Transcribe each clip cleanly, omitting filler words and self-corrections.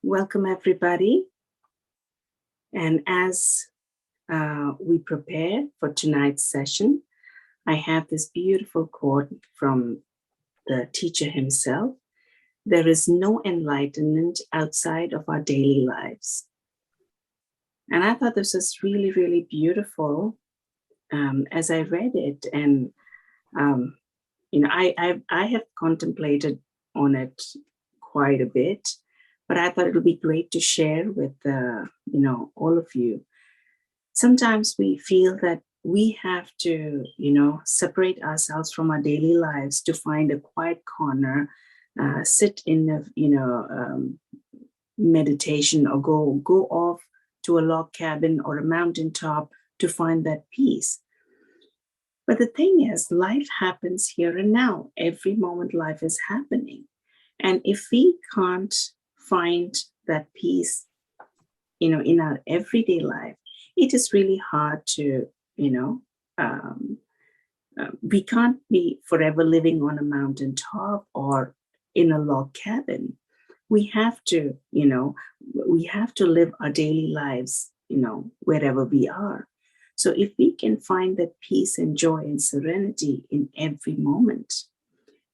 Welcome, everybody. And as we prepare for tonight's session, I have this beautiful quote from the teacher himself. There is no enlightenment outside of our daily lives. And I thought this was really, really beautiful as I read it. And, I have contemplated on it quite a bit, but I thought it would be great to share with, all of you. Sometimes we feel that we have to, separate ourselves from our daily lives to find a quiet corner, sit in a, meditation, or go off to a log cabin or a mountaintop to find that peace. But the thing is, life happens here and now. Every moment life is happening. And if we can't find that peace, in our everyday life, it is really hard to, we can't be forever living on a mountaintop or in a log cabin. We have to, live our daily lives, wherever we are. So if we can find that peace and joy and serenity in every moment,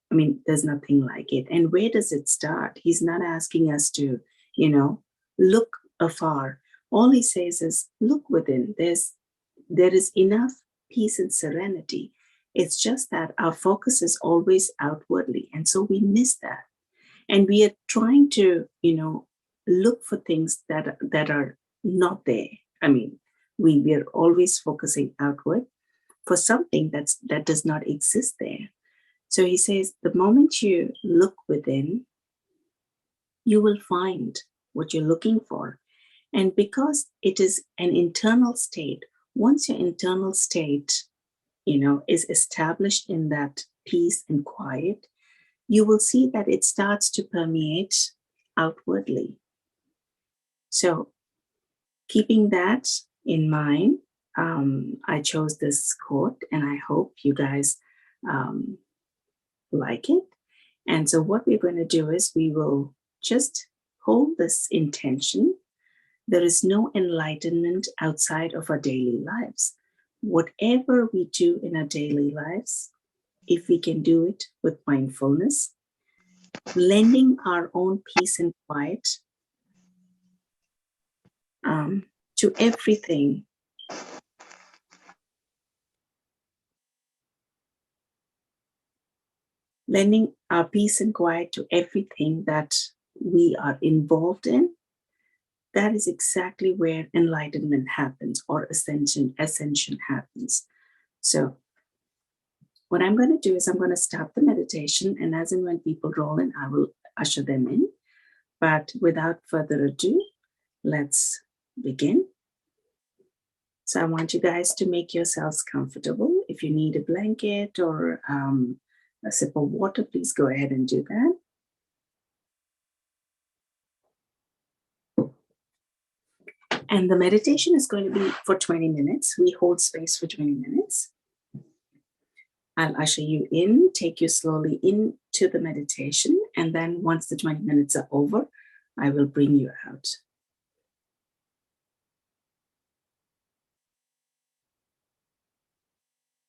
I mean, there's nothing like it. And where does it start? He's not asking us to, look afar. All he says is, look within. There is enough peace and serenity. It's just that our focus is always outwardly. And so we miss that. And we are trying to, look for things that are not there. I mean, we are always focusing outward for something that does not exist there. So he says, the moment you look within, you will find what you're looking for. And because it is an internal state, once your internal state, is established in that peace and quiet, you will see that it starts to permeate outwardly. So keeping that in mind, I chose this quote, and I hope you guys like it. And so what we're going to do is we will just hold this intention. There is no enlightenment outside of our daily lives. Whatever we do in our daily lives, if we can do it with mindfulness, lending our own peace and quiet to everything, lending our peace and quiet to everything that we are involved in, that is exactly where enlightenment happens, or ascension happens. So what I'm going to do is I'm going to start the meditation, and as and when people roll in, I will usher them in. But without further ado, let's begin. So I want you guys to make yourselves comfortable. If you need a blanket or a sip of water, please go ahead and do that. And the meditation is going to be for 20 minutes. We hold space for 20 minutes. I'll usher you in, take you slowly into the meditation, and then once the 20 minutes are over, I will bring you out.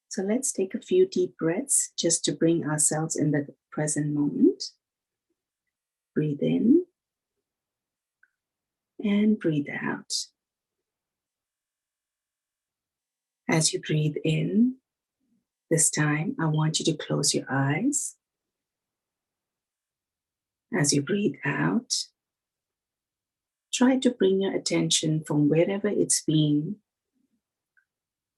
So let's take a few deep breaths just to bring ourselves in the present moment. Breathe in and breathe out. As you breathe in, this time I want you to close your eyes. As you breathe out, try to bring your attention from wherever it's been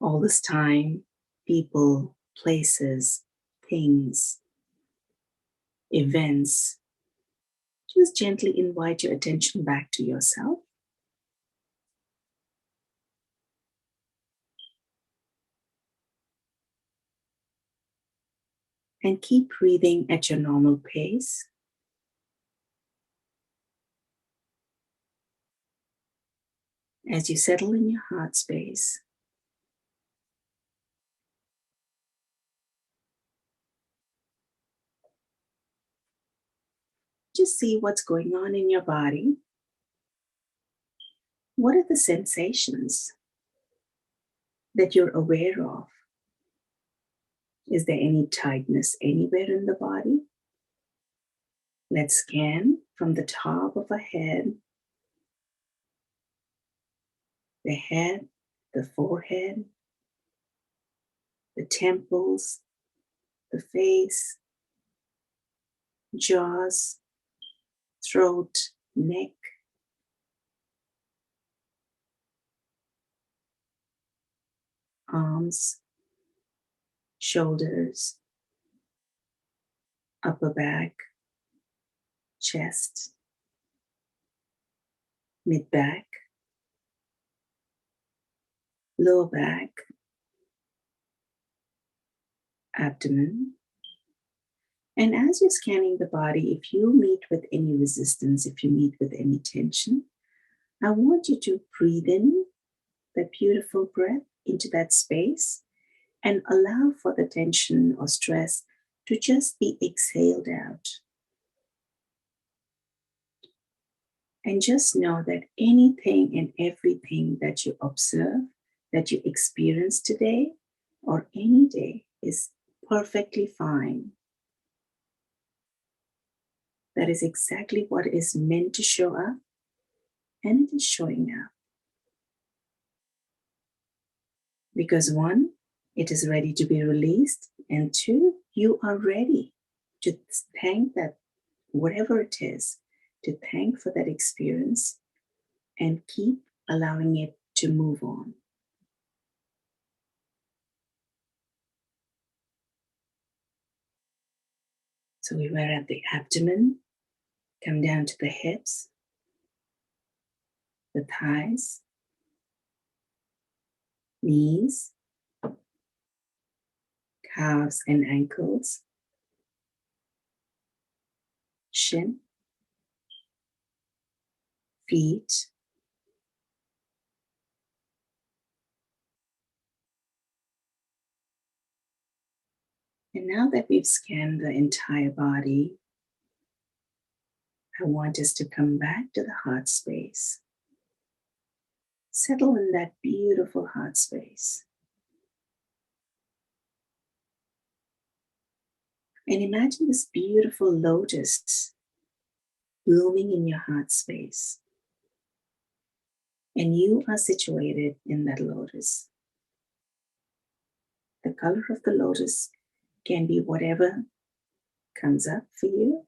all this time, people, places, things, events. Just gently invite your attention back to yourself. And keep breathing at your normal pace. As you settle in your heart space, just see what's going on in your body. What are the sensations that you're aware of? Is there any tightness anywhere in the body? Let's scan from the top of our head, the forehead, the temples, the face, jaws, throat, neck, arms, shoulders, upper back, chest, mid back, lower back, abdomen. And as you're scanning the body, if you meet with any resistance, if you meet with any tension, I want you to breathe in that beautiful breath into that space and allow for the tension or stress to just be exhaled out. And just know that anything and everything that you observe, that you experience today or any day is perfectly fine. That is exactly what is meant to show up, and it is showing up. Because one, it is ready to be released, and two, you are ready to thank that, whatever it is, to thank for that experience and keep allowing it to move on. So we were at the abdomen, come down to the hips, the thighs, knees, calves and ankles, shin, feet, and now that we've scanned the entire body, I want us to come back to the heart space. Settle in that beautiful heart space. And imagine this beautiful lotus blooming in your heart space. And you are situated in that lotus. The color of the lotus can be whatever comes up for you.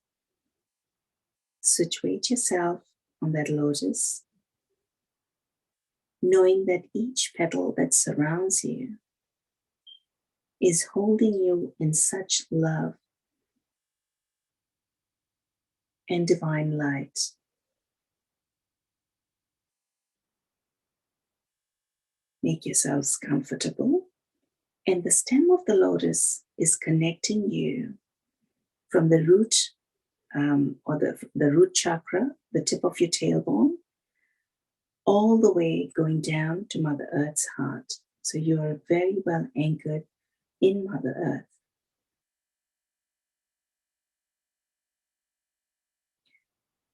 Situate yourself on that lotus, knowing that each petal that surrounds you is holding you in such love and divine light. Make yourselves comfortable, and the stem of the lotus is connecting you from the root or the root chakra, the tip of your tailbone, all the way going down to Mother Earth's heart. So you are very well anchored in Mother Earth.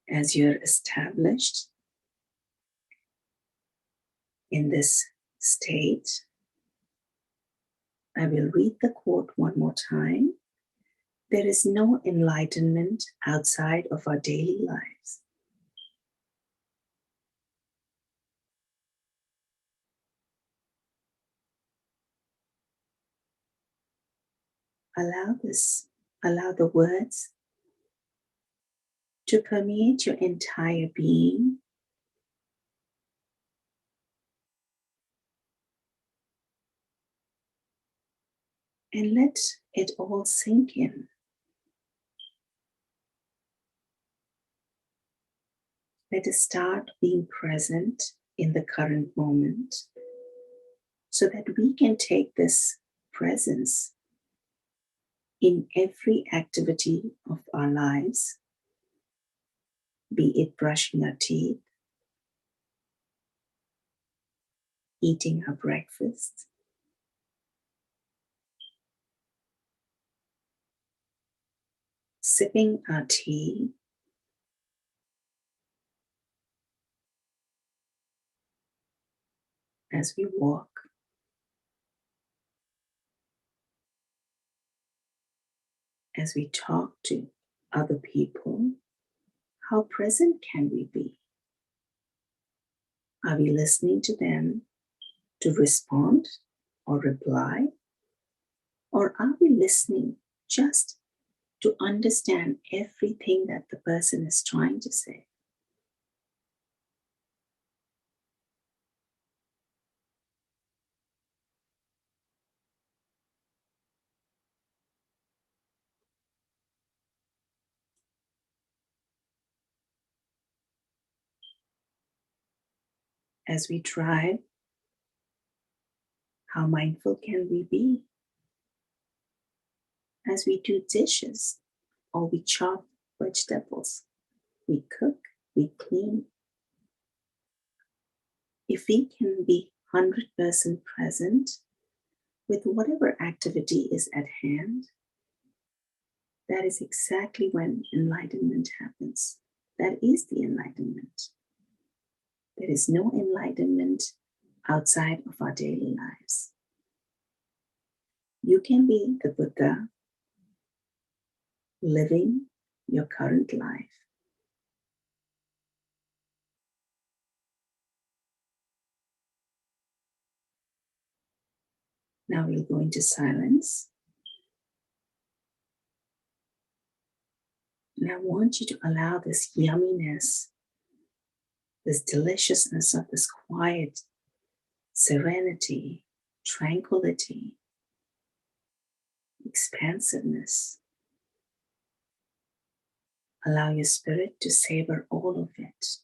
As you're established in this state, I will read the quote one more time. There is no enlightenment outside of our daily lives. Allow the words to permeate your entire being. And let it all sink in. Let us start being present in the current moment so that we can take this presence in every activity of our lives, be it brushing our teeth, eating our breakfast, sipping our tea, as we walk, as we talk to other people, how present can we be? Are we listening to them to respond or reply? Or are we listening just to understand everything that the person is trying to say? As we drive, how mindful can we be? As we do dishes or we chop vegetables, we cook, we clean. If we can be 100% present with whatever activity is at hand, that is exactly when enlightenment happens. That is the enlightenment. There is no enlightenment outside of our daily lives. You can be the Buddha living your current life. Now we'll go into silence. And I want you to allow this yumminess, this deliciousness of this quiet serenity, tranquility, expansiveness. Allow your spirit to savor all of it.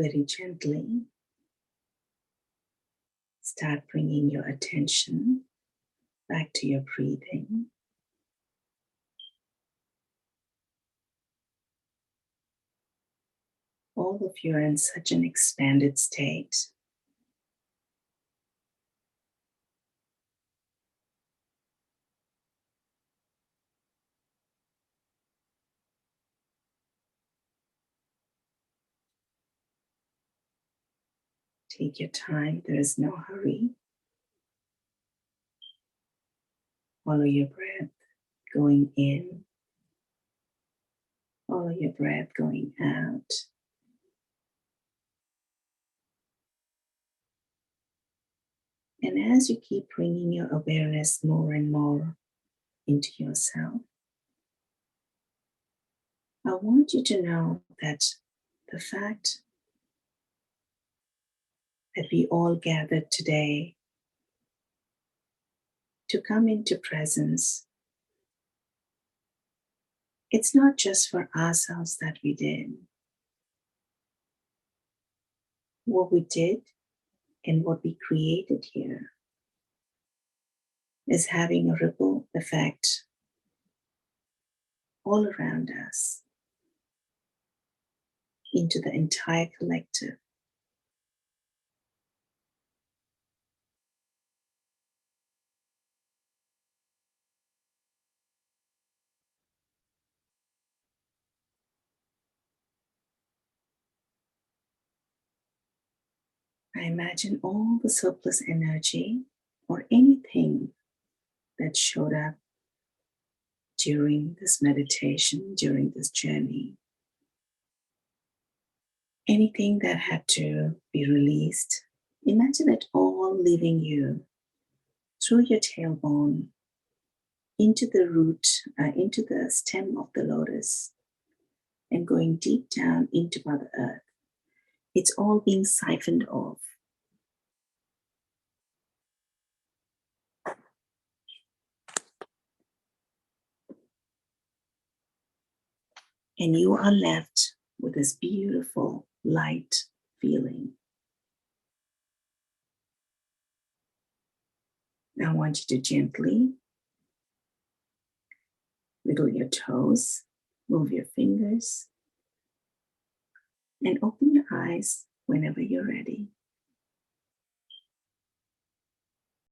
very gently, start bringing your attention back to your breathing. All of you are in such an expanded state. Take your time, there is no hurry. Follow your breath going in, follow your breath going out. And as you keep bringing your awareness more and more into yourself, I want you to know that the fact that we all gathered today to come into presence, it's not just for ourselves that we did. What we did and what we created here is having a ripple effect all around us into the entire collective. I imagine all the surplus energy or anything that showed up during this meditation, during this journey, anything that had to be released. Imagine it all leaving you through your tailbone into the root, into the stem of the lotus, and going deep down into Mother Earth. It's all being siphoned off. And you are left with this beautiful light feeling. Now I want you to gently wiggle your toes, move your fingers, and open your eyes whenever you're ready.